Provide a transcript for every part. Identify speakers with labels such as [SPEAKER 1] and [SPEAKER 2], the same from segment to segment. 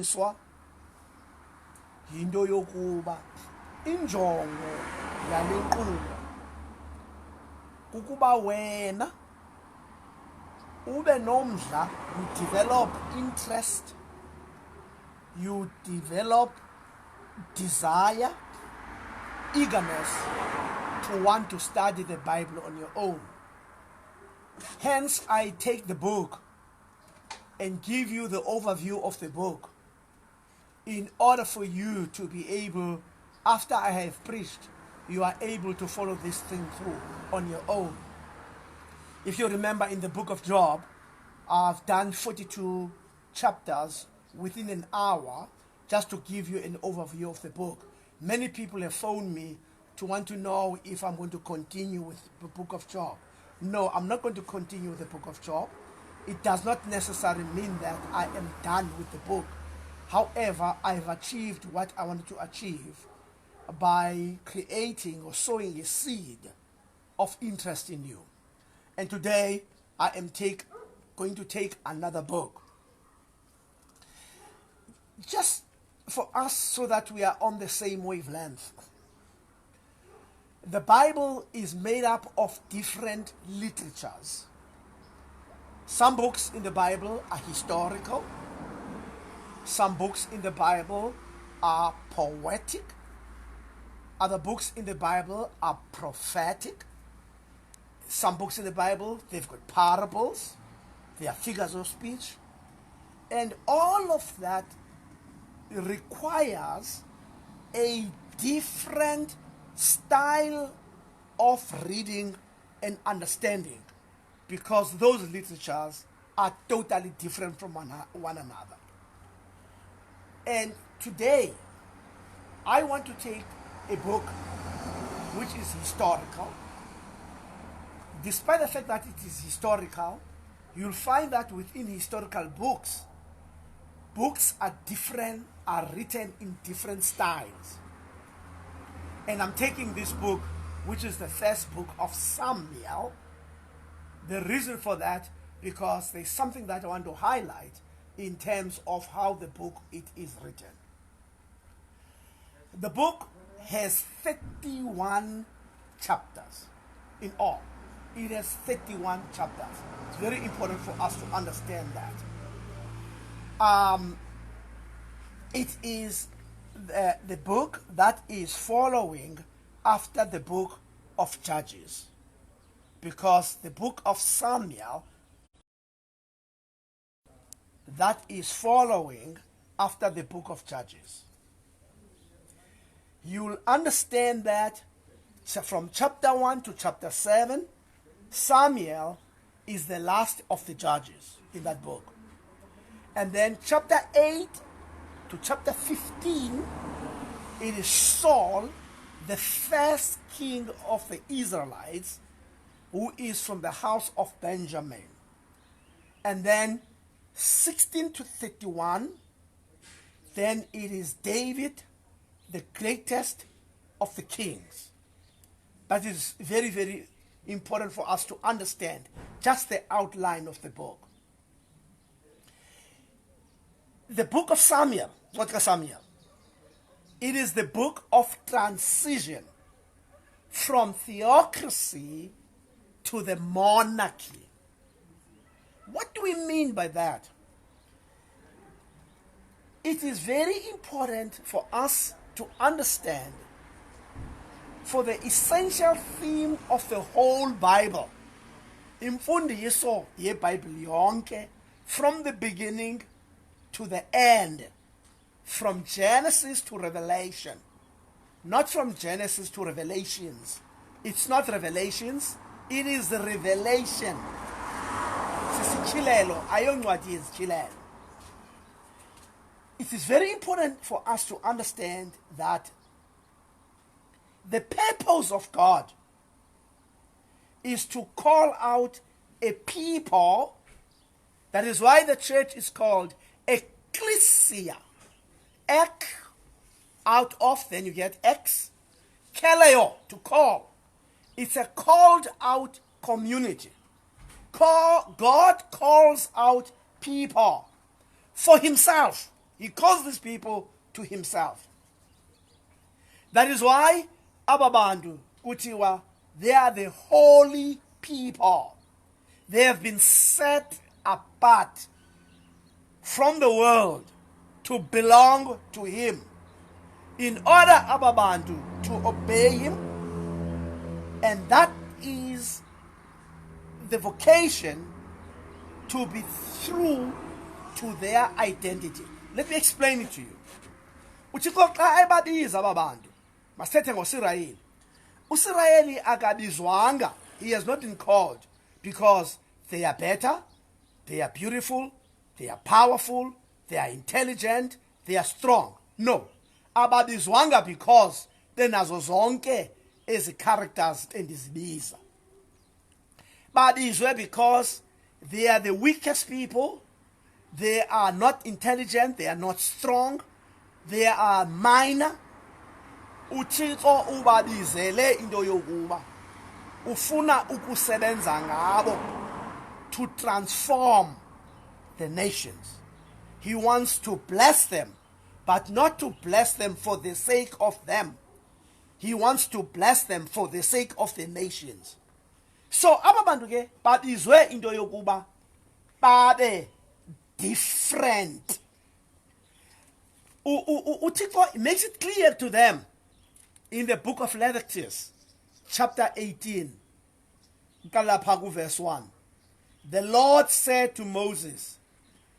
[SPEAKER 1] ukuboniswa into yokuba injongo yale nkqubo kukuba wena ube nomdla, you develop interest, you develop desire, eagerness to want to study the Bible on your own. Hence, I take the book and give you the overview of the book in order for you to be able, after I have preached, you are able to follow this thing through on your own. If you remember, in the book of Job, I've done 42 chapters within an hour just to give you an overview of the book. Many people have phoned me to want to know if I'm going to continue with the book of Job. No, I'm not going to continue with the book of Job. It does not necessarily mean that I am done with the book. However, I've achieved what I wanted to achieve by creating or sowing a seed of interest in you. And today, I am going to take another book. Just for us so that we are on the same wavelength. The Bible is made up of different literatures. Some books in the Bible are historical. Some books in the Bible are poetic. Other books in the Bible are prophetic. Some books in the Bible, they've got parables. They are figures of speech. And all of that requires a different style of reading and understanding, because those literatures are totally different from one another. And today, I want to take a book which is historical. Despite the fact that it is historical, you'll find that within historical books, books are different, are written in different styles. And I'm taking this book, which is the first book of Samuel. The reason for that, because there's something that I want to highlight in terms of how the book it is written. The book has 31 chapters in all. It has 31 chapters. It's very important for us to understand that. It is the book that is following after the book of Judges, because the book of Samuel that is following after the book of Judges. You'll understand that from chapter 1 to chapter 7, Samuel is the last of the judges in that book. And then chapter 8 to chapter 15, it is Saul, the first king of the Israelites, who is from the house of Benjamin. And then 16 to 31, then it is David, the greatest of the kings. That is very, very important for us to understand just the outline of the book. The book of Samuel, what is Samuel? It is the book of transition from theocracy to the monarchy. What do we mean by that? It is very important for us to understand, for the essential theme of the whole Bible. Imfundiso yeBhayibheli yonke, from the beginning to the end, from Genesis to Revelation, not from Genesis to Revelations. It's not Revelations, it is the revelation. It is very important for us to understand that the purpose of God is to call out a people. That is why the church is called ecclesia. Ek, out of, then you get ex. Kaleo, to call. It's a called out community. God calls out people for himself. He calls these people to himself. That is why ababantu kutiwa, they are the holy people. They have been set apart from the world to belong to him. In order ababantu to obey him, and that is the vocation to be true to their identity. Let me explain it to you. Uthixo xa ebabiza ababantu masithethe ngosirayeli. Usirayeli akabizwanga. He has not been called because they are better, they are beautiful, they are powerful, they are intelligent, they are strong. No. Ababizwanga because benazo zonke ezi characters endizibiza. Babizwe because they are the weakest people. They are not intelligent, they are not strong, they are minor. Uthixo ubabizele into yokuba ufuna ukusebenza ngabo to transform the nations. He wants to bless them, but not to bless them for the sake of them. He wants to bless them for the sake of the nations. So ababantu ke babizwe into yokuba babe different. Uthixo makes it clear to them in the book of Leviticus, chapter 18, verse 1. The Lord said to Moses,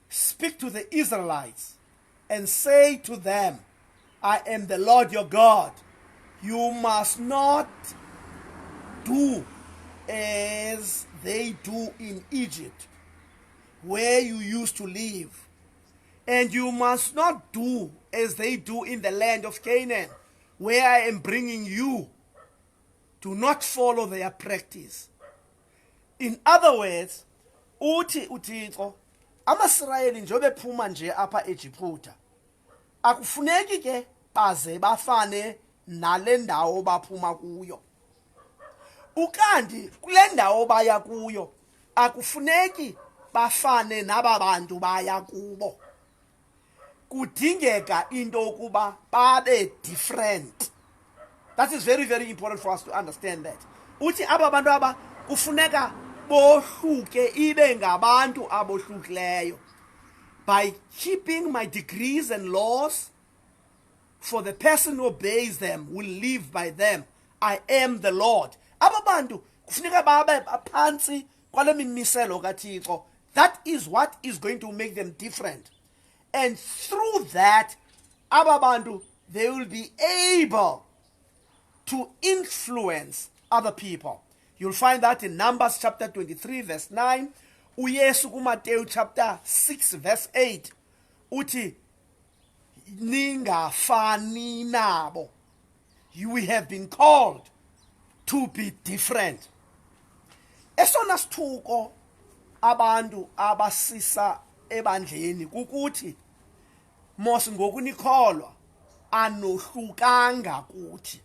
[SPEAKER 1] "Speak to the Israelites and say to them, I am the Lord your God. You must not do as they do in Egypt, where you used to live. And you must not do as they do in the land of Canaan, where I am bringing you. Do not follow their practice." In other words, uthi uthixo, amaSirayeli njobe phuma nje apha eJiphuta, akufuneki ke baze bafane nale ndawo baphuma kuyo. Ukanti kule ndawo baya kuyo akufuneki bafane naba bantu baya kubo. Kudingeka into ukuba babe different. That is very, very important for us to understand that. Uthi aba bantu aba kufuneka bohluke ibe ngabantu abohlukileyo. By keeping my decrees and laws, for the person who obeys them will live by them. I am the Lord. Aba bantu kufuneka babe aphansi kwale mimiselo kaThixo. That is what is going to make them different. And through that, ababantu, they will be able to influence other people. You'll find that in Numbers chapter 23, verse 9. Uyesu kuMateyu chapter 6, verse 8. Uti, ningafani nabo. We have been called to be different. Esona sithuko abantu abasisa ebandleni kukuthi mos ngokunikholwa anohlukanga kuthi.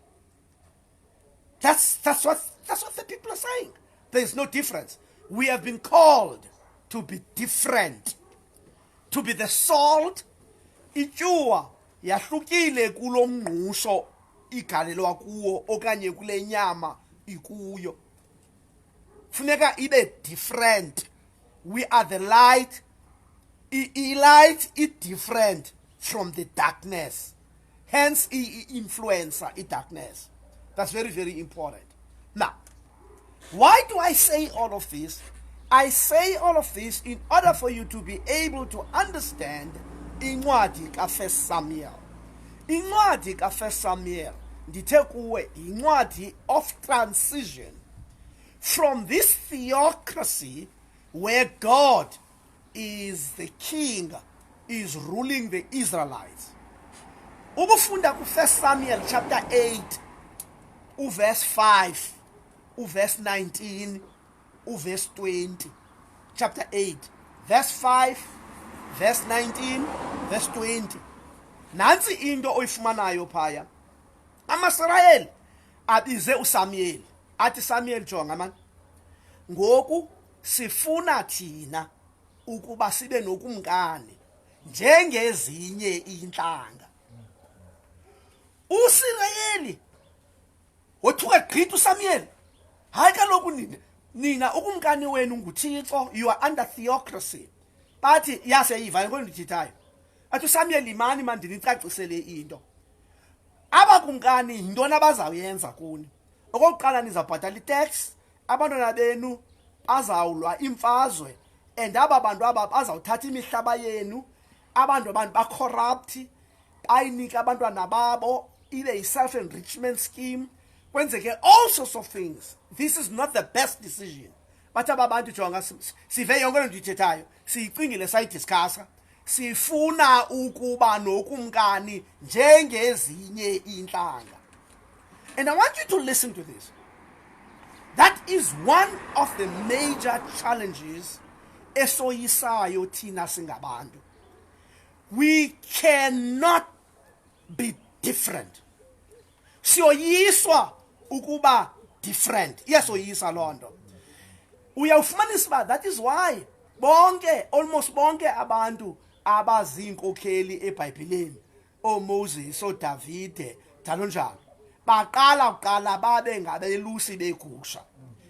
[SPEAKER 1] That's what the people are saying. There is no difference. We have been called to be different, to be the salt. Ityuwa yahlukile kulo mngqusho igalelwa kuwo okanye kule nyama ikuyo. Funeka ibe different. We are the light. Light is different from the darkness. Hence, influence darkness. That's very, very important. Now, why do I say all of this? I say all of this in order for you to be able to understand incwadi ka1 Samuel. Incwadi ka1 Samuel, ndithe kuwe, incwadi of transition from this theocracy where God is the king, is ruling the Israelites. Ubufunda ku1 Samuel chapter 8, verse 5, verse 19, verse 20. Chapter 8, verse 5, verse 19, verse 20. Nansi into oyifumanayo phaya. AmaSirayeli abize uSamuel. Athi Samuel, jonga man. Ngoku sifuna thina ukuba sibe nokumkani njengezinye inhlanga. Usirayeli wothuka gqithi uSamuel, hayi kaloku nina ukumkani wenu nguThixo, you are under theocracy. Bathi yaseyiva into endithithayo. Athi uSamuel imani mandinicacisele into. Abakumkani yintoni abazawuyenza kuni? Okokuqala nizabhatala itax, abantwana benu bazawulwa imfazwe, and aba bantu aba bazawuthatha imihlaba yenu, abantu bacorrupt, bayinika abantwana babo, ibe yi-self-enrichment scheme, kwenzeke all sorts of things. This is not the best decision. But aba bantu jonga sive yonke lento ndithethayo, siyicingile sayidiscussa, sifuna ukuba nokumkani njengezinye inhlanga. And I want you to listen to this. That is one of the major challenges esoyisayo thina singabantu. We cannot be different. Siyoyiswa ukuba different. Iyasoyisa loo nto. Uyawufumanisa uba that is why almost bonke abantu abaziinkokheli eBhayibhileni, oMoses, oDavide, njalo njalo, baqala babe ngabelusi begusha.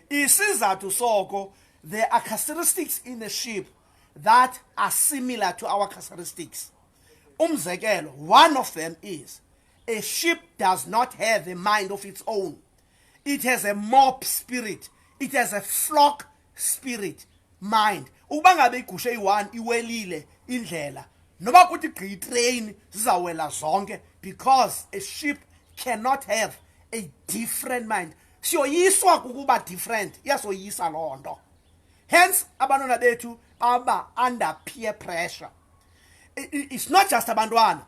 [SPEAKER 1] Isizathu soko, there are characteristics in the sheep that are similar to our characteristics. Umzekelo, one of them is a sheep does not have a mind of its own. It has a mob spirit. It has a flock spirit mind. Ukuba ngabe igusha eyi-1 iwelile indlela, noba kuthi gqiyitrain zizawela zonke, because a sheep cannot have a different mind. Siyoyiswa kukuba different, iyasoyisa loo nto. Hence abantwana bethu aba under peer pressure. It's not just abantwana,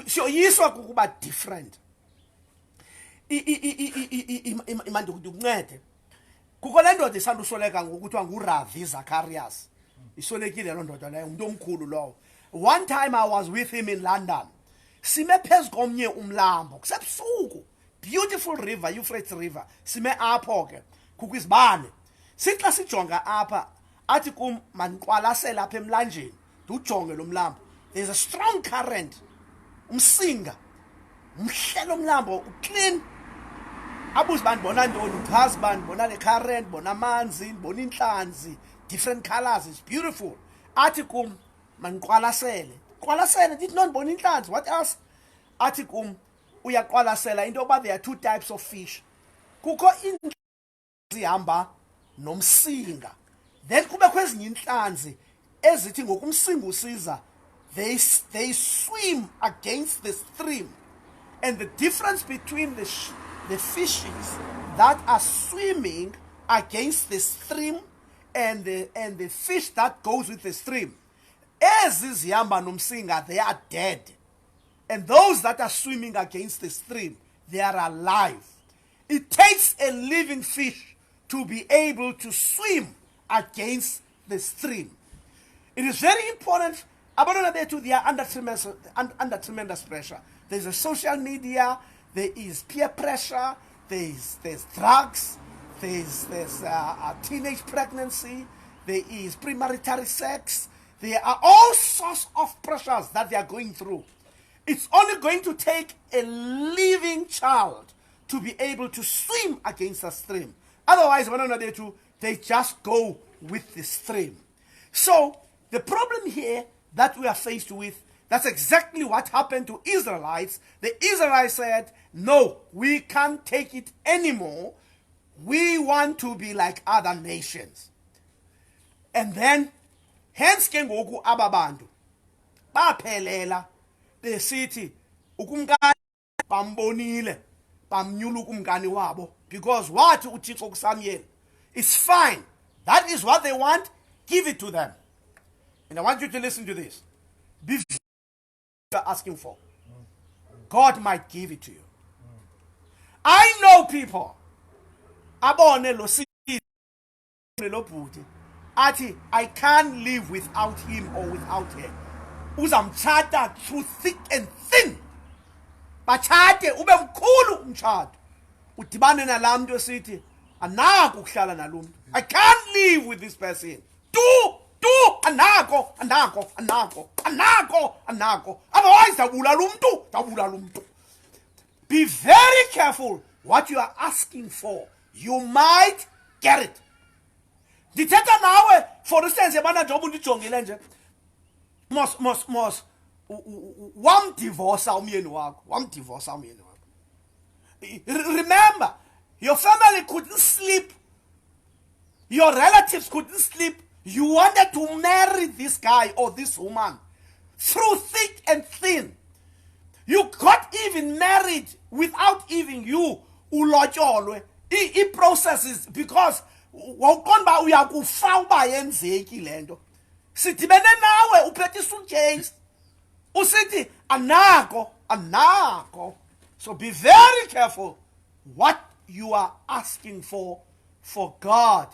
[SPEAKER 1] siyoyiswa kukuba different. Imandi ukuncede. Kukho le ndoda isanda usoleka ngokuthiwa nguRavi Zacharias. Isolekile loo ndoda leyo, umuntu omkhulu lowo. One time I was with him in London. Sime phezu komnye umlambo kusebusuku, beautiful river, Euphrates river. Sime apho ke kukho izibane. Sithi xa sijonga apha, athi kum maniqwalasela apha emlanjeni ndiwujonge lo mlambo. There's a strong current, umsinga mhle lo mlambo, uclean. Abuze bani bona ntoni, uchaza bani bona le current, bona amanzi, bona inhlanzi, different colors, it's beautiful. Athi kum maniqwalasele ndithi nondibona inhlanzi, what else? Athi kum uyaqwalasela into yokuba there are two types of fish. Kukho inhlanzi zihamba nomsinga, then kubekho ezinye inhlanzi ezithi ngokumsinga usiza, they swim against the stream. And the difference between the fishes that are swimming against the stream and the fish that goes with the stream, ezi zihamba nomsinga, they are dead. And those that are swimming against the stream, they are alive. It takes a living fish to be able to swim against the stream. It is very important. Abantwana bethu, they are under tremendous pressure. There's a social media, there is peer pressure, there's drugs, there's teenage pregnancy, there is premarital sex. There are all sorts of pressures that they are going through. It's only going to take a living child to be able to swim against the stream. Otherwise, they just go with the stream. So the problem here that we are faced with, that's exactly what happened to Israelites. The Israelites said, no, we can't take it anymore. We want to be like other nations. And then, hence ke ngoku ababantu baphelela besithi ukumkani bambonile bamnyula ukumkani wabo, because wathi uThixo kuSamuel, it's fine, that is what they want, give it to them. And I want you to listen to this. Be you're asking for, God might give it to you. I know people abone lo sisi lo bhuti athi I can't live without him or without her. Uzamthatha through thick and thin. Bachate ube mkhulu umthatho. Udibane nalaa muntu esithi anako ukuhlala nalo muntu. I can't live with this person. Do anako. Otherwise, be very careful what you are asking for. You might get it. Dithetha nawe, for instance, yabana job undijongile nje. Wamdivorsa umyeni wakho. Remember, your family couldn't sleep. Your relatives couldn't sleep. You wanted to marry this guy or this woman through thick and thin. You got even married without even you ulotyolwe. I-processes because wawuqonda uyakufa uba yenzeki lento. Sidibene nawe uphethe suitcase. Usithi anako. So be very careful what you are asking for God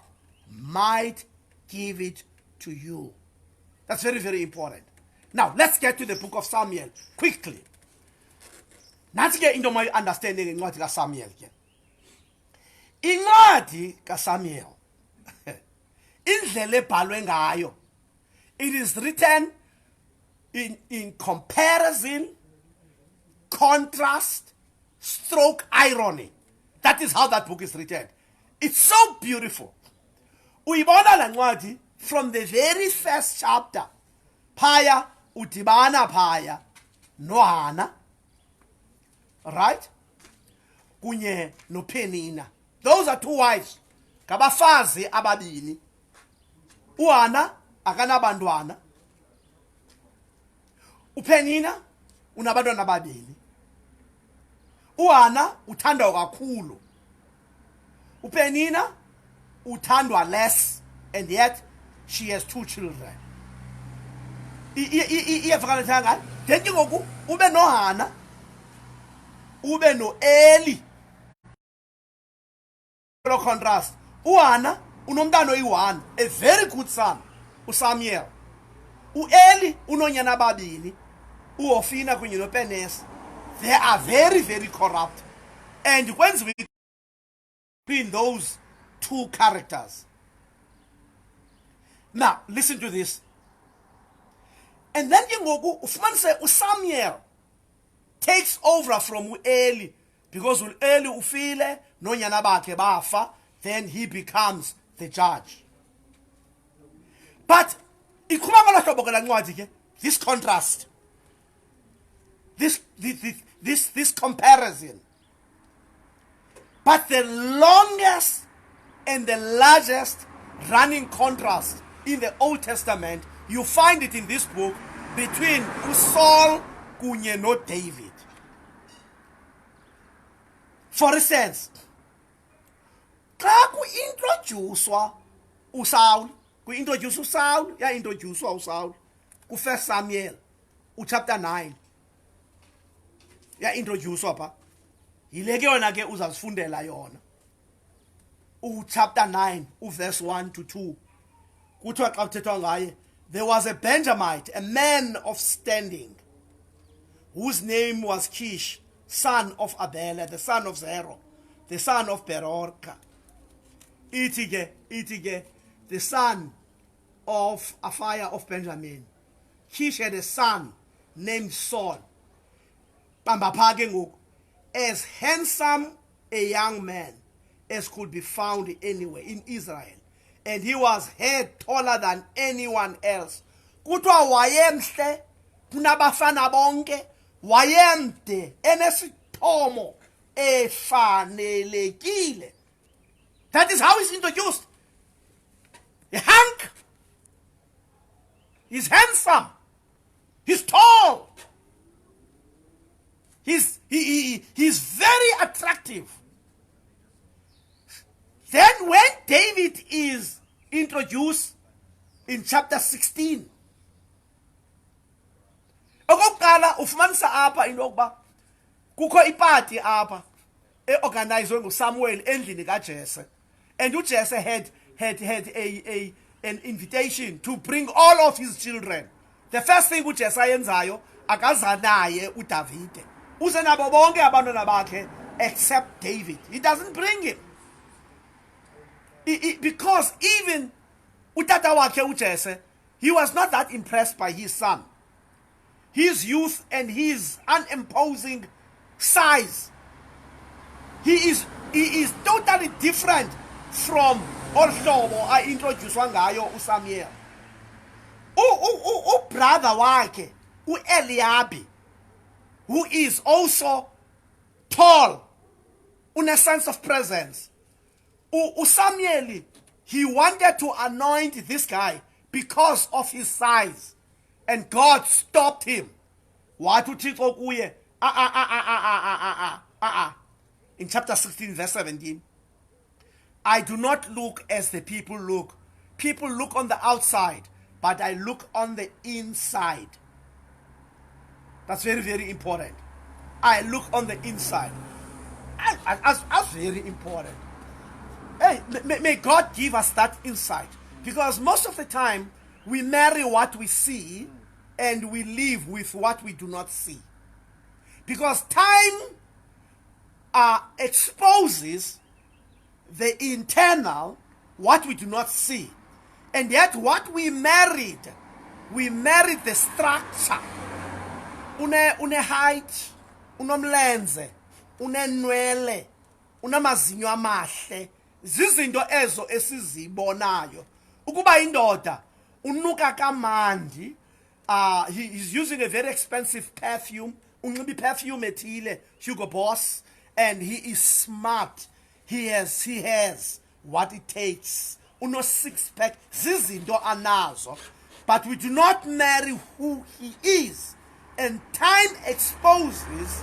[SPEAKER 1] might give it to you. That's very, very important. Now, let's get to the book of Samuel quickly. Nansi ke into my understanding incwadi kaSamuel ke. Incwadi kaSamuel. Indlela ebhalwe ngayo. It is written in comparison, contrast, stroke irony. That is how that book is written. It's so beautiful. Uyibona la ncwadi from the very first chapter. Phaya udibana phaya noHana. Right? Kunye noPenina. Those are two wives. Ngabafazi ababini. uHana akanabantwana. uPenina unabantwana ababini. uHana uthandwa kakhulu. uPenina uthandwa less, and yet she has 2 children. Iyafakana ngani? Then ngoku ube noHana, ube noEli. Lo contrast. uHana unomntana oyi-1, a very good son, uSamuel. uEli unonyana ababini, uHofina kunye noPenes. They are very, very corrupt. And when we between those 2 characters. Now, listen to this. And then Samuel takes over from Eli, because Eli ufile nonyana bakhe bafa, then he becomes the judge. But this contrast, this comparison. But the longest and the largest running contrast in the Old Testament, you find it in this book between Saul kunye no David. For instance, xa ku-introducwa uSaul, ku-introduce uSaul, ya-introducwa uSaul, ku-1 Samuel, chapter 9, ya-introducwa pha. Yile ke yona ke uzasifundela yona. Chapter 9, verse 1 to 2. Kuthiwa xa kuthethwa ngaye, there was a Benjamite, a man of standing, whose name was Kish, son of Abela, the son of Zerah, the son of Berorka. Itige, the son of Aphiah of Benjamin. Kish had a son named Saul. As handsome a young man as could be found anywhere in Israel. And he was head taller than anyone else. Kuthiwa wayemhle kunabafana bonke, wayemde enesithomo efanelekile. That is how he's introduced. A hunk. He's handsome. He's tall. He's very attractive. Then when David is introduced in chapter 16, okokuqala ufumanisa apha into yokuba kukho ipati apha eorganizwe nguSamuel endlini kaJese, and uJese had an invitation to bring all of his children. The first thing uJese ayenzayo, akaza naye uDavide, uze nabo bonke abantwana bakhe except David. He doesn't bring him. Because even utata wakhe uJese he was not that impressed by his son. His youth and his unimposing size. He is totally different from ohlobo a-introducwa ngayo uSamuel. Brother wakhe, uEliabi, who is also tall, a sense of presence. uSamuel, he wanted to anoint this guy because of his size, and God stopped him. What uThixo kuye? In chapter 16, verse 17, I do not look as the people look. People look on the outside, but I look on the inside. That's very, very important. I look on the inside. That's very important. Hey, may God give us that insight. Because most of the time, we marry what we see and we live with what we do not see. Because time exposes the internal, what we do not see. And yet what we married the structure. Une height, unomlenze, unenwele, unamazinyo amahle. Zizinto ezo esizibonayo. Ukuba indoda, unuka kamandi, he's using a very expensive perfume. Unxiba perfume ethile, Hugo Boss, and he is smart. He has what it takes. Uno six pack, zizinto anazo. But we do not marry who he is. And time exposes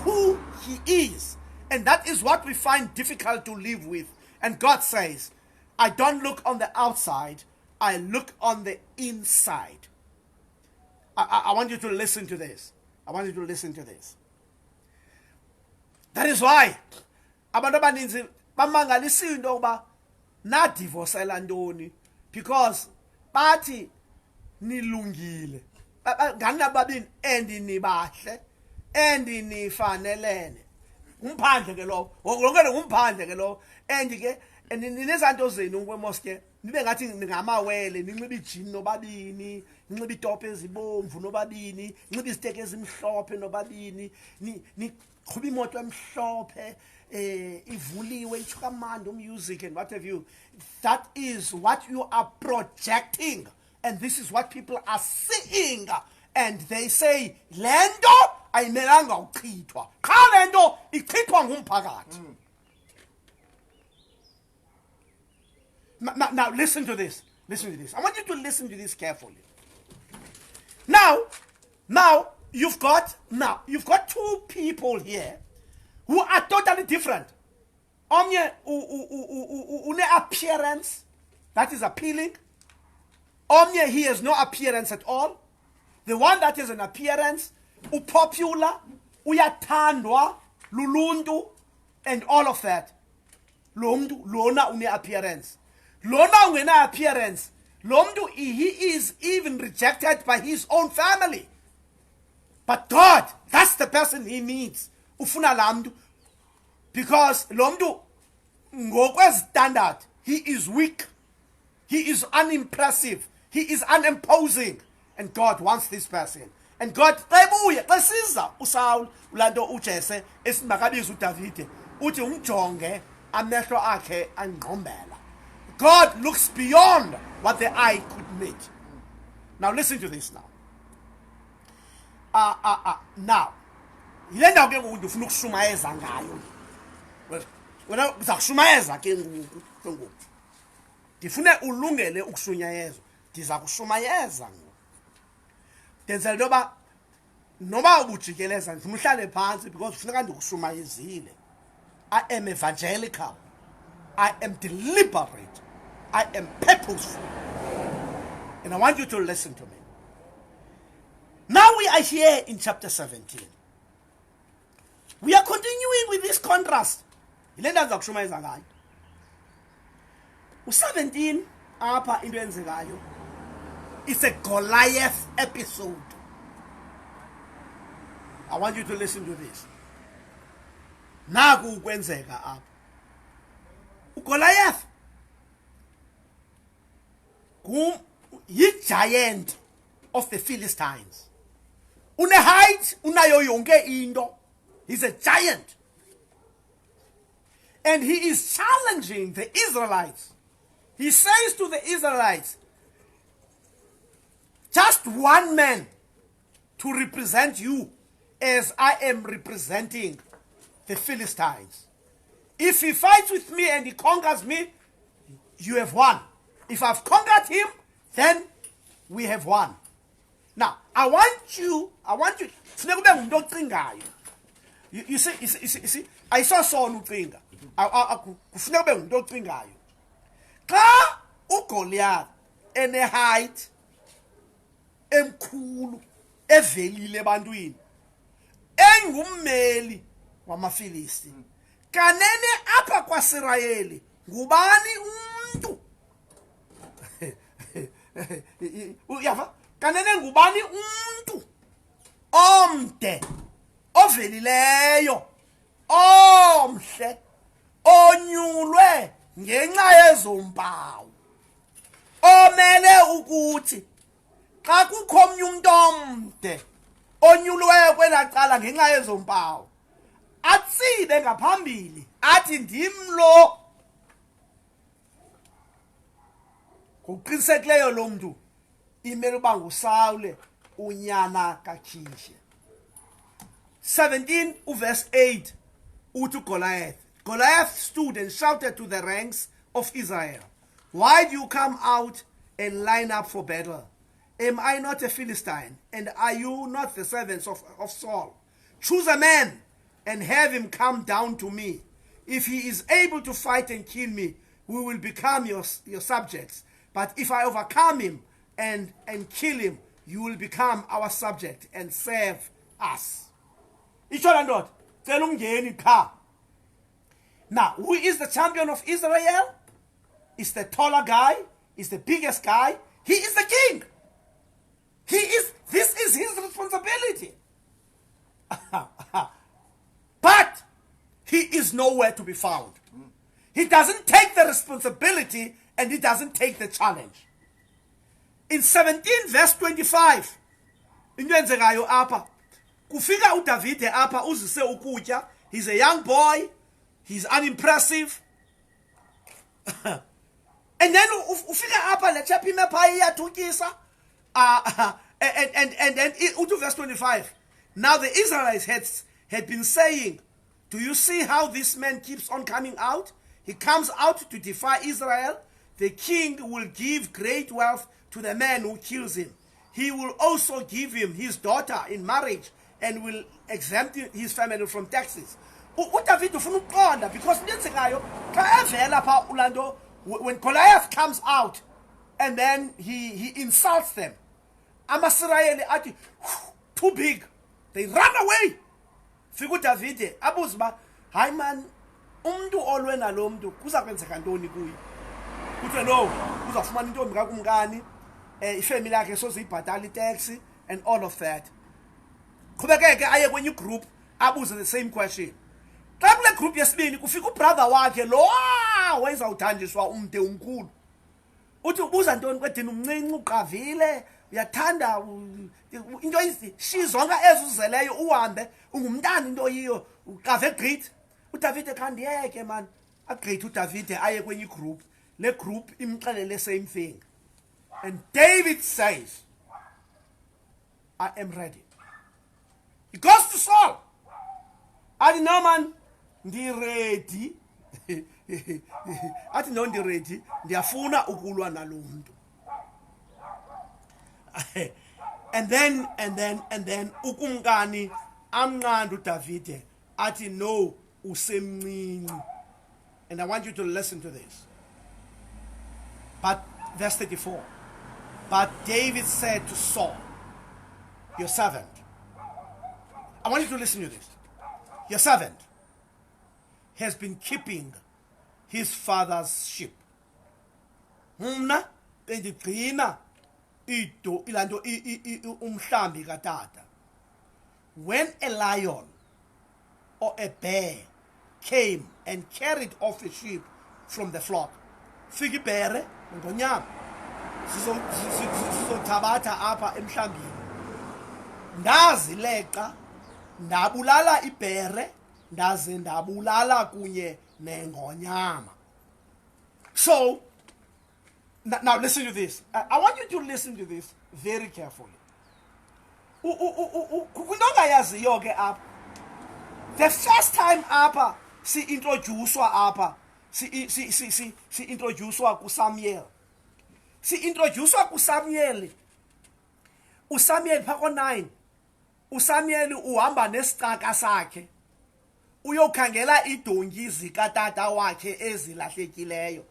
[SPEAKER 1] who he is. And that is what we find difficult to live with. And God says, I don't look on the outside, I look on the inside. I want you to listen to this. I want you to listen to this. That is why abantu abaninzi bamangalisiwe into yokuba nadivosela ntoni, because bathi nilungile ngani nababini and nibahle and nifanelene. Umphandle ke lo wonke ngumphandle ke lo, and ke ninezanto zenu kwemoske nibe ngathi ningamawele, ninxiba ijini nobabini, ninxiba itopo ezibomvu nobabini, ninxiba iziteke ezimhlophe nobabini, niqhuba imoto emhlophe, ivuliwe ichukamandi music and what have you. That is what you are projecting, and this is what people are seeing, and they say lento ayimelanga uchithwa, qha lento ichithwa ngumphakathi. Now listen to this. Listen to this. I want you to listen to this carefully. Now you've got two people here who are totally different. Omnye une appearance that is appealing. Omnye, he has no appearance at all. The one that has an appearance, popular, uyathandwa, luluntu, and all of that. Lona une appearance. Lona ungena appearance. Lomdu, he is even rejected by his own family. But God, that's the person he needs. Ufuna lamdu. Because lomdu, ngokwe standard, he is weak. He is unimpressive. He is unimposing. And God wants this person. And God, xesiza uSaul ulando uJese esimakabiza uDavide, uthi umjonge amehlo akhe angqombela. God looks beyond what the eye could meet. Now listen to this now. Now, yile ndawo ke ngoku ndifuna ukushumayeza ngayo. Wena uza kushumayeza ke ngoku. Ndifune ulungele ukushunyayezwa. Ndiza kushumayeza ngoku. Ndenzela into yoba noba ubujikeleza ndifuna uhlale phantsi because kufuneka ndikushumayezile. I am evangelical. I am deliberate. I am purposeful. And I want you to listen to me. Now we are here in chapter 17. We are continuing with this contrast. U17 apha into enzekayo. It's a Goliath episode. I want you to listen to this. Naku ukwenzeka apha. uGoliath yi-giant of the Philistines. Une-height, unayo yonke into. He's a giant. And he is challenging the Israelites. He says to the Israelites, just one man to represent you as I am representing the Philistines. If he fights with me and he conquers me, you have won. If I've conquered him, then we have won. Now, I want you, you see, I saw Saul ucinga. Kufuneka ube ngumuntu ocingayo. Xa uGoliath ene-height emkhulu evelile ebantwini engummeli wamaFilisti, kanene apha kwaSirayeli ngubani umuntu? Uyava? Kanene ngubani umuntu omde ovelileyo omhle onyulwe ngenxa yezompawu omele ukuthi xa kukho omnye umuntu omde onyulweyo kwelacala ngenxa yezompawu atsibe ngaphambili athi ndim lo. Ngokuqinisekileyo lo mntu imele uba nguSawule unyana kaKhishi. 17 verse 8 uthi Goliath. Goliath stood and shouted to the ranks of Israel, why do you come out and line up for battle? Am I not a Philistine, and are you not the servants of Saul? Choose a man and have him come down to me. If he is able to fight and kill me, we will become your subjects. But if I overcome him and kill him, you will become our subject and serve us. Now, who is the champion of Israel? Is the taller guy, is the biggest guy. He is the king. This is his responsibility. But he is nowhere to be found. He doesn't take the responsibility and he doesn't take the challenge. In 17 verse 25, into enzekayo apha, kufika uDavide apha uzise ukutya. He's a young boy. He's unimpressive. And then ufika apha le chap ime pha iyathukisa. And then uto verse 25. Now the Israelites had been saying, do you see how this man keeps on coming out? He comes out to defy Israel. The king will give great wealth to the man who kills him. He will also give him his daughter in marriage and will exempt his family from taxes. uDavid ufuna ukuqonda because lenzekayo xa evela pha ulando when Goliath comes out and then he insults them. AmaSirayeli athi too big. They run away. Fika uDavid abuza ba hayi man umuntu olwe nalo muntu kuza kwenzeka ntoni kuye. Kuthiwe no uzafumana intombi kakumkani ifamily yakhe sozibhatala itax and all of that. Qhubekeke aye kwenye group abuze the same question. Xa kule group yesibini kufika ubrother wakhe lo wayezawuthanjiswa umde omkhulu. Uthi ubuza ntoni kwedini umncinci uqavile uyathanda into shizonke ezuzeleyo uhambe ungumntana into yiyo uqave great. uDavid khandiyeke man agreat uDavid aye kwenye group. Le group imxelele the same thing. And David says, I am ready. He goes to Saul. Athi no man, ndi ready. Athi no ndi ready. Ndiyafuna ukulwa nalo muntu. And then ukumkani amnqanda uDavid athi no usemncinci. And I want you to listen to this. But verse 34. But David said to Saul, your servant. I want you to listen to this. Your servant has been keeping his father's sheep. Mna bendigcina ilando umhlambi katata. When a lion or a bear came and carried off a sheep from the flock, figibere ngonyama sizothabatha apha emhlambini. Ndazileqa, ndabulala ibhere, ndaze ndabulala kunye nengonyama. So, now listen to this. I want you to listen to this very carefully. The first time apha si introducewa apha si introducewa kuSamuel. Si introducewa kuSamuel. uSamuel phako 9. uSamuel uhamba nesicaka sakhe. Uyokhangela idonki zikatata wakhe ezilahlekileyo.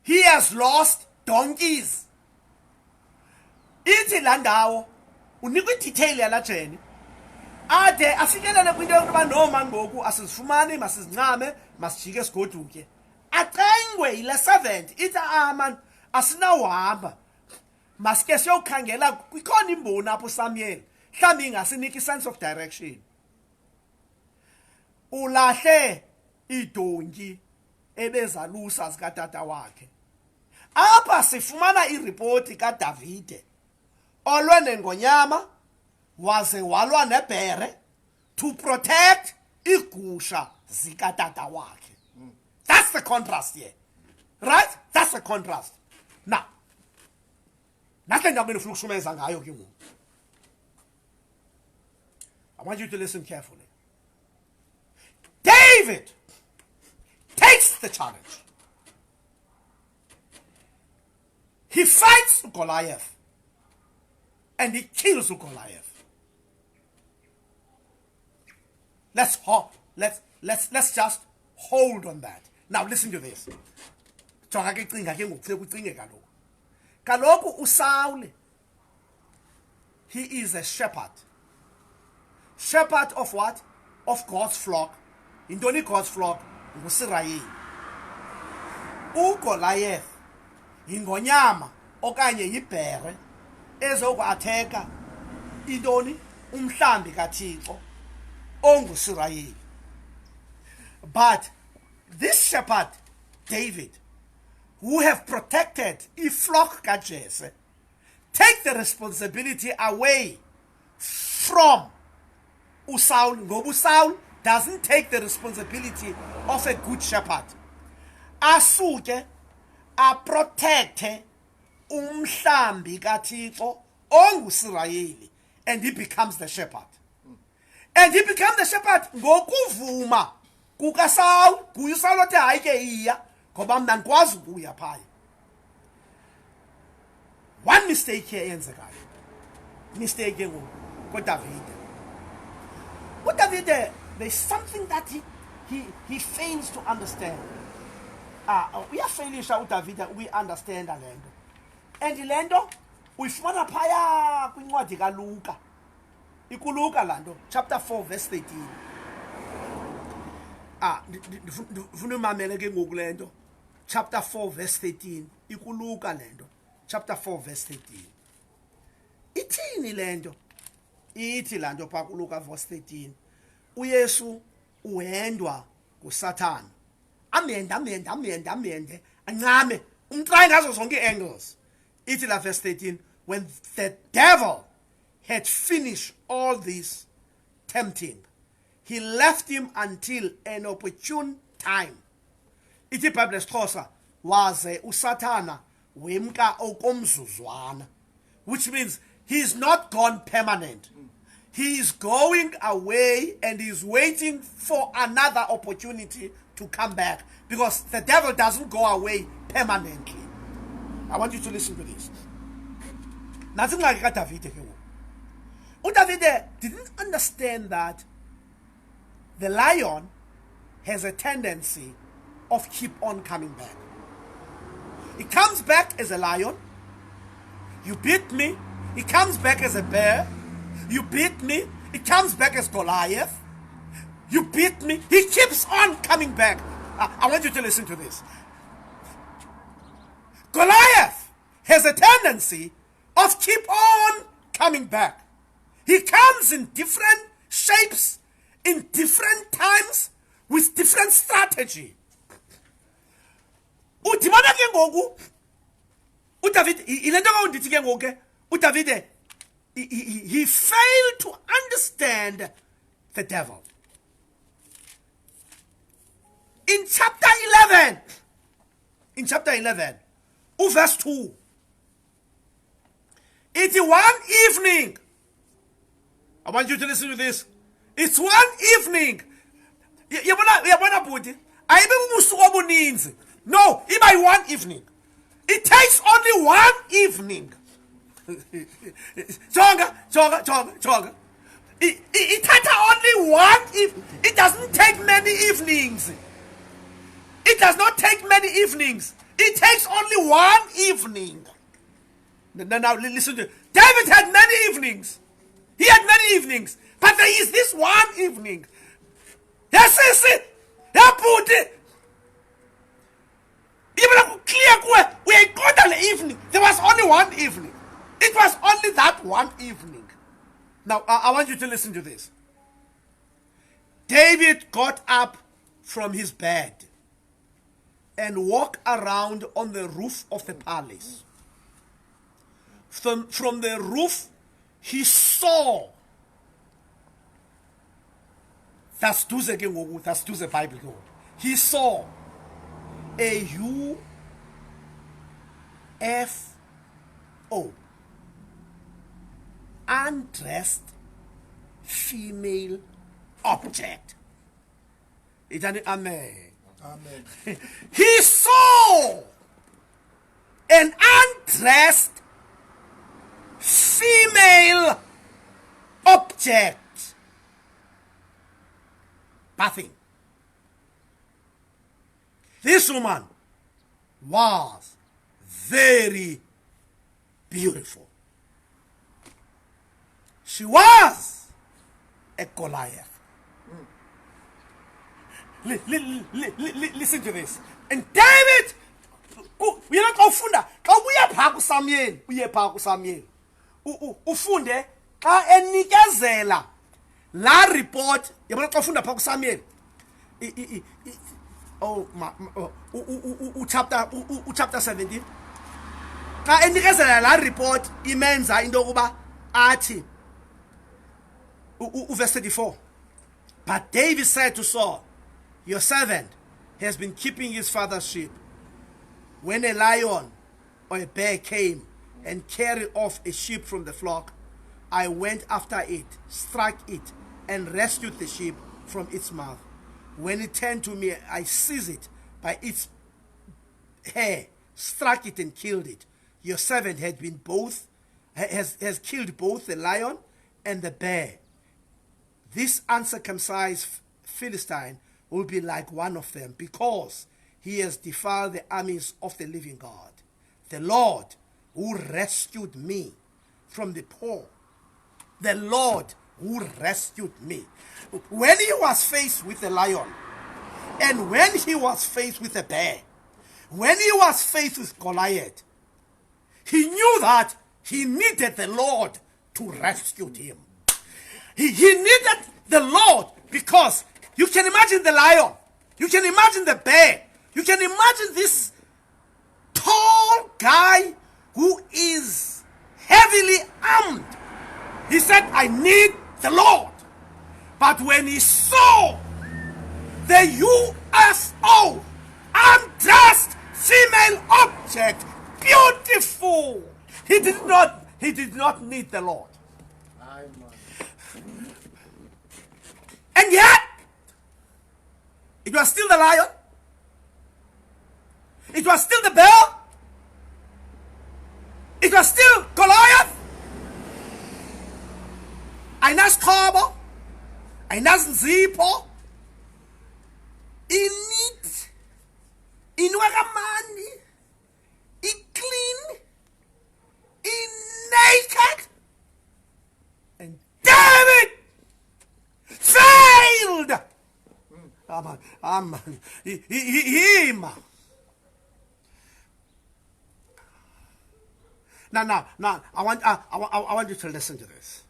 [SPEAKER 1] He has lost donkeys. Ithi landawo unikwe detail yala jeni. Ade afikelele kwinto yokuba noma ngoku asizifumani masizincame masijike esigoduke. Acengwe ile servant ithi man asinawuhamba. Masike siyokhangela kukhona imbono apho Samuel. Mhlawumbi ingasinika sense of direction. Ulahle idonki ebezalusa zikatata wakhe. Apha sifumana ireport kaDavide olwe nengonyama waze walwa nebhere to protect igusha zikatata wakhe. That's the contrast here. Right? That's the contrast. Now, nothing I'm going to fluxumeza ngayo ke ngoku. I want you to listen carefully. David takes the challenge. He fights Goliath and he kills Goliath. Let's just hold on that. Now listen to this. Kaloku uSaul, he is a shepherd. Shepherd of what? Of God's flock. Intoni God's flock? NguSirayeli. uGoliath ingonyama okanye yibhere ezokwatheka intoni umhlambi kaThixo onguSirayeli. But this shepherd David, who have protected a flock kaJese, take the responsibility away from uSaul. Ngoba uSaul doesn't take the responsibility of a good shepherd. Asuke protecte umhlambi kaThixo onguSirayeli, and he becomes the shepherd. And he becomes the shepherd ngokuvuma kukaSaul. KuSaul othi hayi ke iya ngoba mina ndikwazi ukuya phaya. One mistake here eyenzekayo. Mistake ngoDavid. uDavid, there's something that he fails to understand. Uyafailisha uDavid we understand le nto. And le nto uyifumana phaya kwincwadi kaLuka. IkuLuka la nto, chapter 4 verse 13. Ndifuna umamele ke ngoku le nto. Chapter 4 verse 13. IkuLuka le nto, chapter 4 verse 13. Ithini le nto? Ithi la nto phaa kuLuka verse 13. uYesu uhendwa nguSathane. Amende ancame umtry ngazo zonke angles. Ithi la verse 13, when the devil had finished all this tempting, he left him until an opportune time. Ithi iBhayibhile esiXhosa, waze uSathana wemka okomzuzwana, which means he's not gone permanent. He is going away and he's waiting for another opportunity to come back, because the devil doesn't go away permanently. I want you to listen to this. Nothing like David. David didn't understand that the lion has a tendency of keep on coming back. He comes back as a lion. You beat me. He comes back as a bear. You beat me. He comes back as Goliath. You beat me. He keeps on coming back. I want you to listen to this. Goliath has a tendency of keep on coming back. He comes in different shapes, in different times, with different strategy. Udibana ke ngoku uDavid ilento awundithi ke ngoku ke uDavid he failed to understand the devil. In chapter 11, verse 2, it's one evening. I want you to listen to this. It's one evening. Yabona bhuti, ayibe ubusuku obuninzi. No, iba one evening. It takes only one evening. Jonga. It takes only one evening. It doesn't take many evenings. It does not take many evenings. It takes only one evening. Now listen to it. David had many evenings. He had many evenings. But there is this one evening. Yes, even clear we got an evening. There was only one evening. It was only that one evening. Now I want you to listen to this. David got up from his bed and walked around on the roof of the palace. From the roof, he saw. That's Duze Bible. He saw a UFO, undressed female object. Amen.
[SPEAKER 2] Amen.
[SPEAKER 1] He saw an undressed female object bathing. This woman was very beautiful. She was a Goliath. Listen to this. And David, uye ufunda xa ubuya phaa kuSamuel ufunde xa enikezela la report yabona xa ufunda phaa kuSamuel chapter 17 xa enikezela la report imenza into yokuba athi verse 34. But David said to Saul, your servant has been keeping his father's sheep. When a lion or a bear came and carried off a sheep from the flock, I went after it, struck it, and rescued the sheep from its mouth. When it turned to me, I seized it by its hair, struck it, and killed it. Your servant has killed both the lion and the bear. This uncircumcised Philistine will be like one of them, because he has defiled the armies of the living God. The Lord who rescued me from the poor. The Lord who rescued me. When he was faced with the lion, and when he was faced with the bear, when he was faced with Goliath, he knew that he needed the Lord to rescue him. He needed the Lord, because you can imagine the lion, you can imagine the bear, you can imagine this tall guy who is heavily armed. He said, I need the Lord. But when he saw the UFO, undressed female object, beautiful, he did not need the Lord. And yet, it was still the lion. It was still the bear. It was still Goliath. Ayinasixhobo, ayinazinzipho, neat, inwakamani, clean, naked. And David failed. Amen. Him. Now, I want you to listen to this.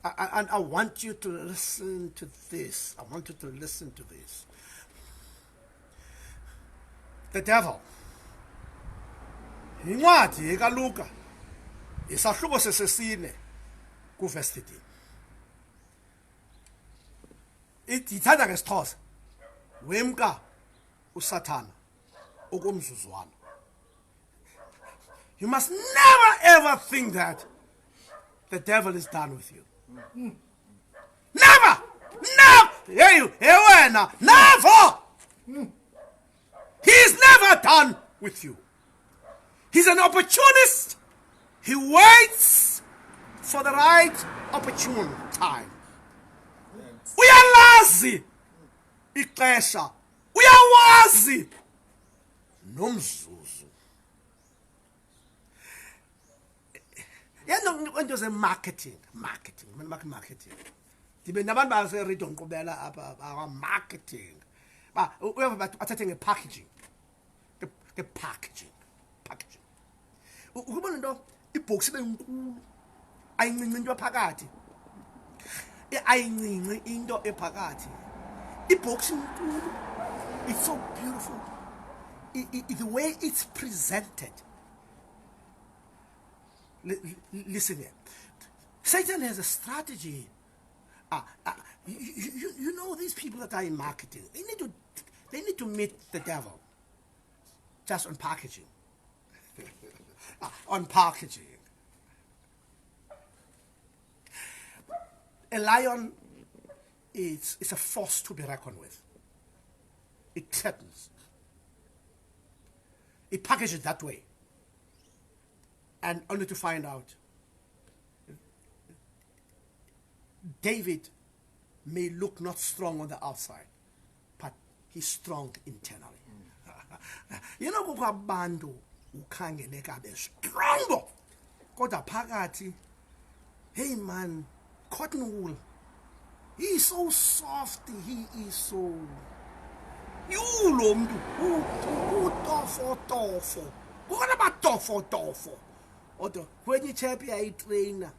[SPEAKER 1] I want you to listen to this. I want you to listen to this. The devil Incwadi kaLuka isahluko sesesine kuverse 13. Ithanda ngesixhosa wemka uSathana okomzuzwana. You must never ever think that the devil is done with you. Never! Never! Hey wena, never! He is never done with you. He's an opportunist. He waits for the right opportune time. Uyalazi ixesha. Uyawazi nomzuzu. Into ze-marketing. Ndibe nabantu baseRedo Nkqubela apha marketing. Bathathe nge-packaging. Packaging. Ukubona into ibhox ibe nkulu ayincinci into ephakathi. Ayincinci into ephakathi. Ibhox inkulu. It's so beautiful. The way it's presented. Listen here. Satan has a strategy. You know these people that are in marketing. They need to meet the devil. Just on packaging. On packaging. A lion is a force to be reckoned with. It threatens. It packages that way. And only to find out David may look not strong on the outside, but he's strong internally. You know, kukabantu ukhangeleka be strong. Kodwa phakathi, hey man, cotton wool. He's so soft. He is so. You lo mntu utofo. Kukona batofo. Odo kwenye chap yayitrainer.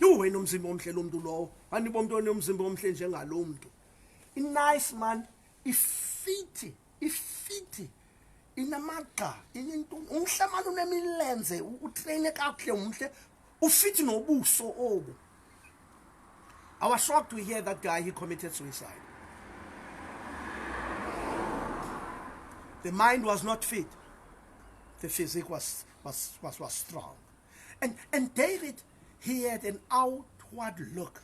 [SPEAKER 1] Wena umzimba omhle lo mntu lowo. Andibo umuntu onomzimba omhle njengalo mntu. Nice man, ifiti. Inamaqa, into umhle man unemilenze, utraine kakuhle umhle, ufiti nobuso obu. I was shocked to hear that guy, he committed suicide. The mind was not fit. The physique was strong. And David, he had an outward look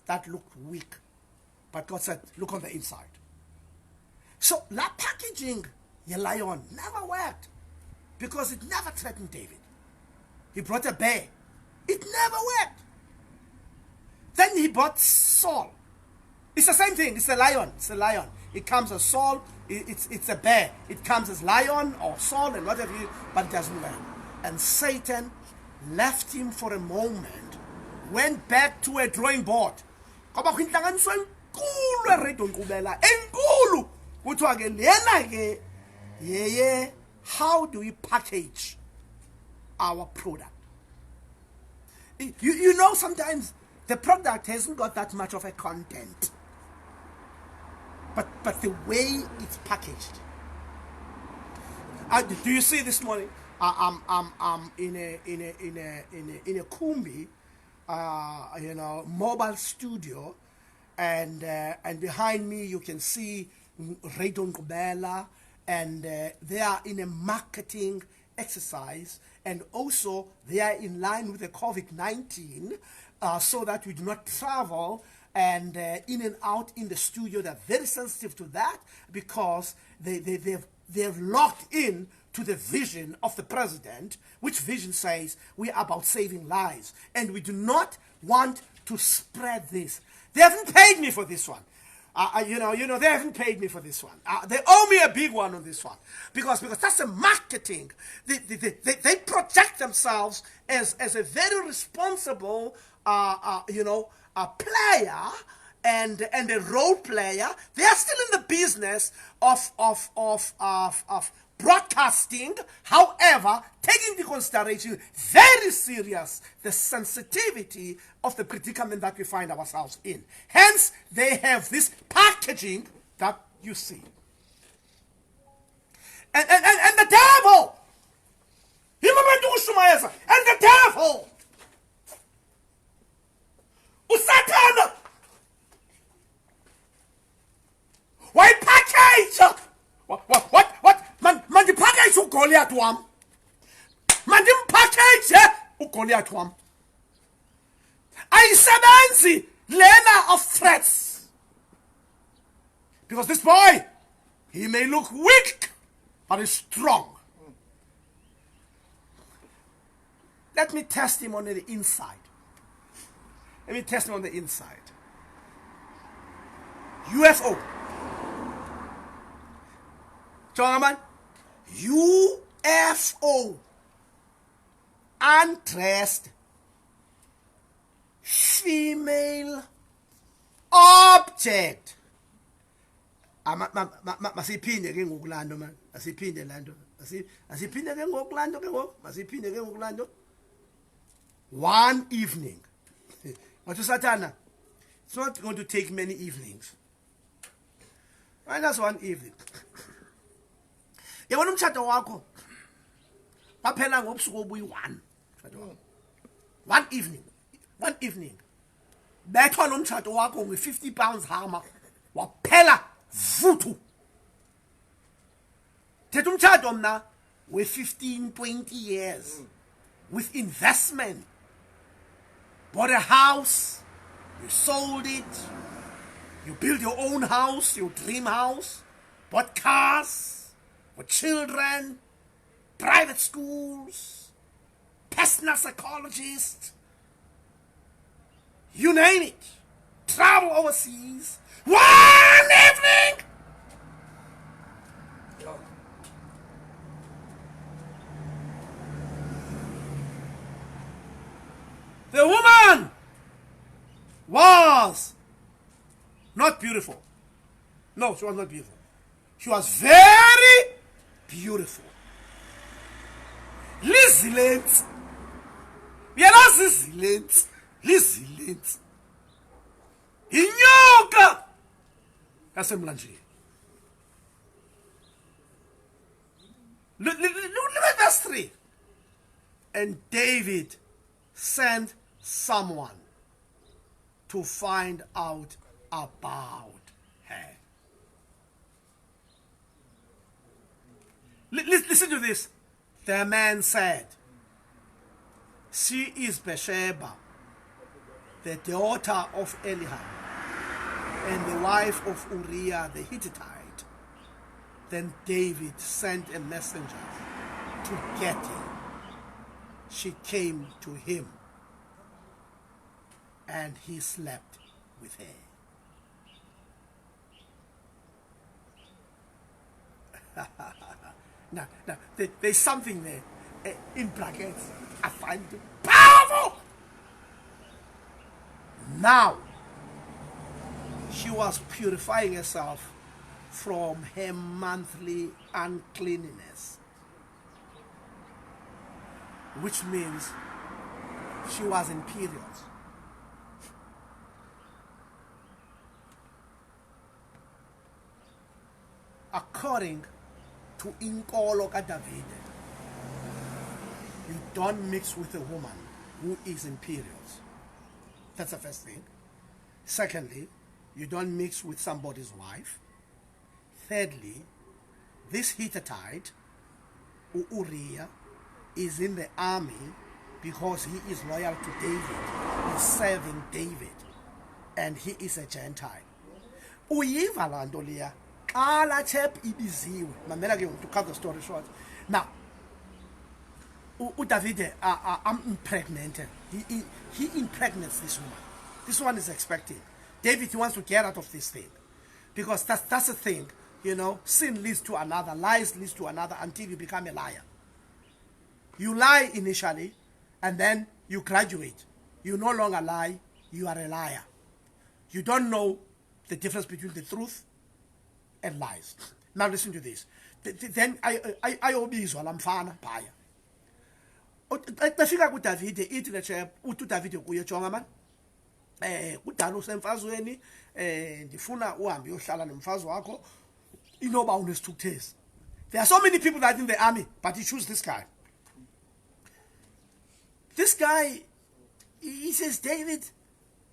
[SPEAKER 1] that looked weak. But God said, look on the inside. So that packaging, your lion, never worked. Because it never threatened David. He brought a bear. It never worked. Then he brought Saul. It's the same thing. It's a lion. It comes as Saul. It's a bear. It comes as lion or Saul and whatever, but it doesn't work. And Satan left him for a moment, went back to a drawing board. Ngoba kwintlanganiso enkulu eRedo Nkqubela, enkulu. Kuthiwa ke lena ke yeye, how do we package our product? You know, sometimes the product hasn't got that much of a content, but the way it's packaged. Do you see this morning? I'm in a Kumbi, mobile studio, and behind me you can see Redo Nkqubela, and they are in a marketing exercise, and also they are in line with the COVID-19, so that we do not travel and in and out in the studio. They're very sensitive to that because they've locked in to the vision of the president, which vision says we are about saving lives, and we do not want to spread this. They haven't paid me for this one. They haven't paid me for this one. They owe me a big one on this one because that's a marketing. They project themselves as a very responsible, player and a role player. They are still in the business of broadcasting. However, taking into consideration very serious the sensitivity of the predicament that we find ourselves in. Hence, they have this packaging that you see. And the devil And the devil, Satan, why package? What? Man, the package Goliath wam. Man, the package Goliath wam. I sebenzi learner of threats. Because this boy, he may look weak, but he's strong. Let me test him on the inside. Let me test him on the inside. UFO. Gentlemen, UFO. Undressed female object. Masiphinde ke ngokulando man. Asiphinde lando. Asiphinde ke ngokulando ke ngoku. Masiphinde ke ngokulando. One evening. But to Satana, it's not going to take many evenings. Right, that's one evening. Yabona umtshado wakho. Baphela ngobusuku obuyi-1. One evening. One evening. Bethwa lo mtshado wakho nge-50 pounds hammer. Waphela vutu. Thetha umtshado mna we-15, 20 years. With investment. Bought a house, you sold it, you built your own house, your dream house, bought cars for children, private schools, personal psychologists, you name it, travel overseas, one evening. The woman was not beautiful. No, she was not beautiful. She was very beautiful. Resilient. Yena resilient. Resilient. Inyoka. Yasemlanjeni. Look at verse 3. And David sent someone to find out about her. Listen to this. The man said, she is Bathsheba, the daughter of Eliab, and the wife of Uriah the Hittite. Then David sent a messenger to get her. She came to him, and he slept with her. Now, there's something there in brackets I find powerful. Now, she was purifying herself from her monthly uncleanness, which means she was in periods. According to Inkolo David, you don't mix with a woman who is in periods. That's the first thing. Secondly, you don't mix with somebody's wife. Thirdly, this Hittite, Uriah, is in the army because he is loyal to David. He's serving David. And he is a Gentile. Uyiva la nto leya. Kala chap ibiziwe. Mamela ke to cut the story short. Now, David, I'm impregnated. He impregnates this woman. This one is expecting. David, he wants to get out of this thing. Because that's the thing. You know, sin leads to another. Lies leads to another until you become a liar. You lie initially, and then you graduate. You no longer lie, you are a liar. You don't know the difference between the truth and lies. Now listen to this. Then I obizwa lamfana phaya. Befika kuDavide ithi le chap uthi uDavide kuye jonga man. Kudala usemfazweni ndifuna uhambe uyohlala nomfazi wakho inoba unesithukuthezi. There are so many people that are in the army, but he choose this guy. This guy, he says, David,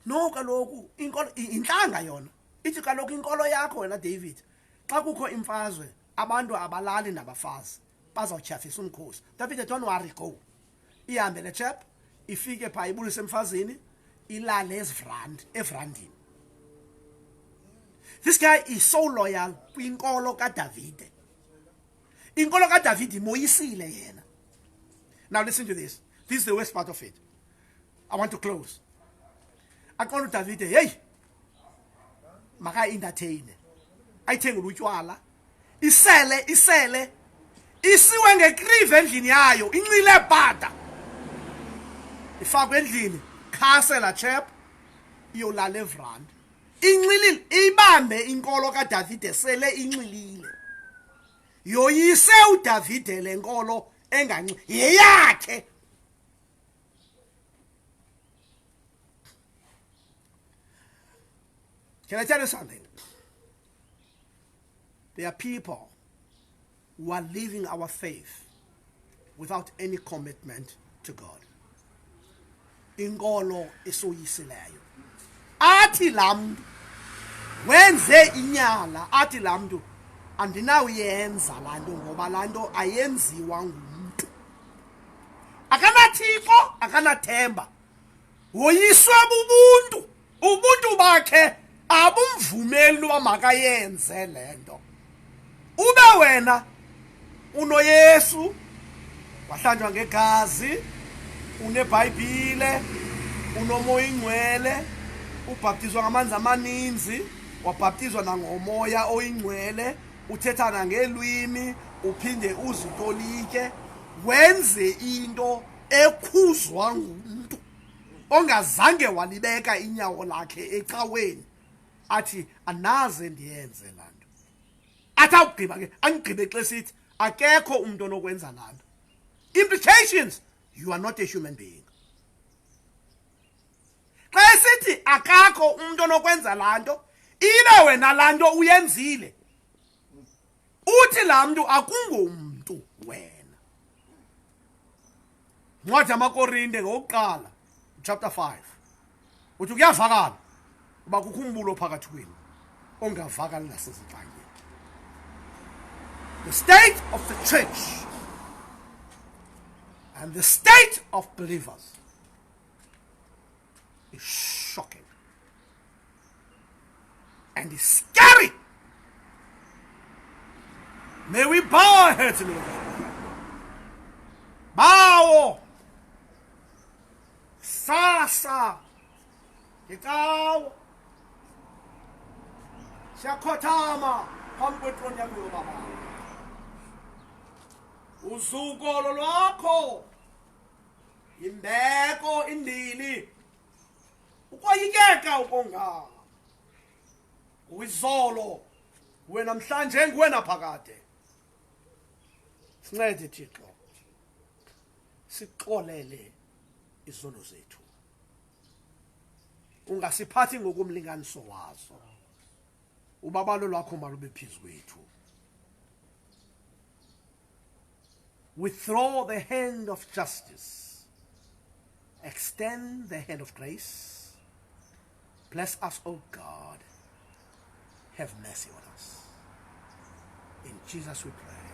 [SPEAKER 1] no kaloku, intlanga yona. Ithi kaloku inkolo yakho wena David. Xa kukho imfazwe, abantu abalali nabafazi. Bazawutyhafisa umkhosi. David, don't worry, go. Ihambe le chap, ifike phaa ibulise emfazini, ilale evrandini. This guy is so loyal kwinkolo kaDavide. Inkolo kaDavide moyisile yena. Now listen to this. This is the worst part of it. I want to close. Aqonda uDavide, hey, maka entertain. Ayithenga utywala. Isele isiwe ngekrive endlini yayo, incile bhada. Ifakwe endlini, khasela chap, iyolala evrand. Incilile, ibambe inkolo kaDavide sele incilile. Yoyise uDavide le nkolo yeyakhe. Can I tell you something? There are people who are living our faith without any commitment to God. Inkolo esoyisileyo. Athi lamntu wenze inyala, athi lamntu andinawuyenza lanto ngoba lanto ayenziwa ngumntu. Akanathixo, akanathemba. Woyiswe bubuntu. Ubuntu bakhe abumvumeli uba makayenze lento. Ube wena unoYesu, wahlanjwa ngegazi, uneBhayibhile, unomoya ingcwele, ubhaptizwa ngamanzi amaninzi, wabhaptizwa nangomoya oyingcwele, uthethana ngelwimi, uphinde uzitolike, wenze into ekhuzwa ngumuntu ongazange walibeka inyawo lakhe ecaweni, athi anaze ndiyenze lanto. Athi awugqiba ke angigqibe xa sithi akekho umuntu onokwenza lanto. Implications, you are not a human being. Xa sithi akakho umuntu onokwenza lanto, ibe wena lanto uyenzile. Uthi lamntu akungomntu wena. Ncwadi yamaKorinte ngokuqala, chapter 5. Uthi kuyavakala uba kukho umbulo phakathi kwenu ongavakali nasezixangeni. The state of the church and the state of believers is shocking and is scary. May we bow our heads in the Lord. Bow. Sasa. Ikaw. Siyakhotama phambi kwetroni yakho yoBaba. Uzukolo lwakho. Imbeko indini. Ukoyikeka ukonga. Uyizolo. Wena namhlanje nguwe naphakade. Sincede Thixo. Sixolele izono zethu. Ungasiphathi ngokumlinganiso wazo. Ubabalo lwakho malube phezu kwethu. Withdraw the hand of justice. Extend the hand of grace. Bless us, O God. Have mercy on us. In Jesus we pray.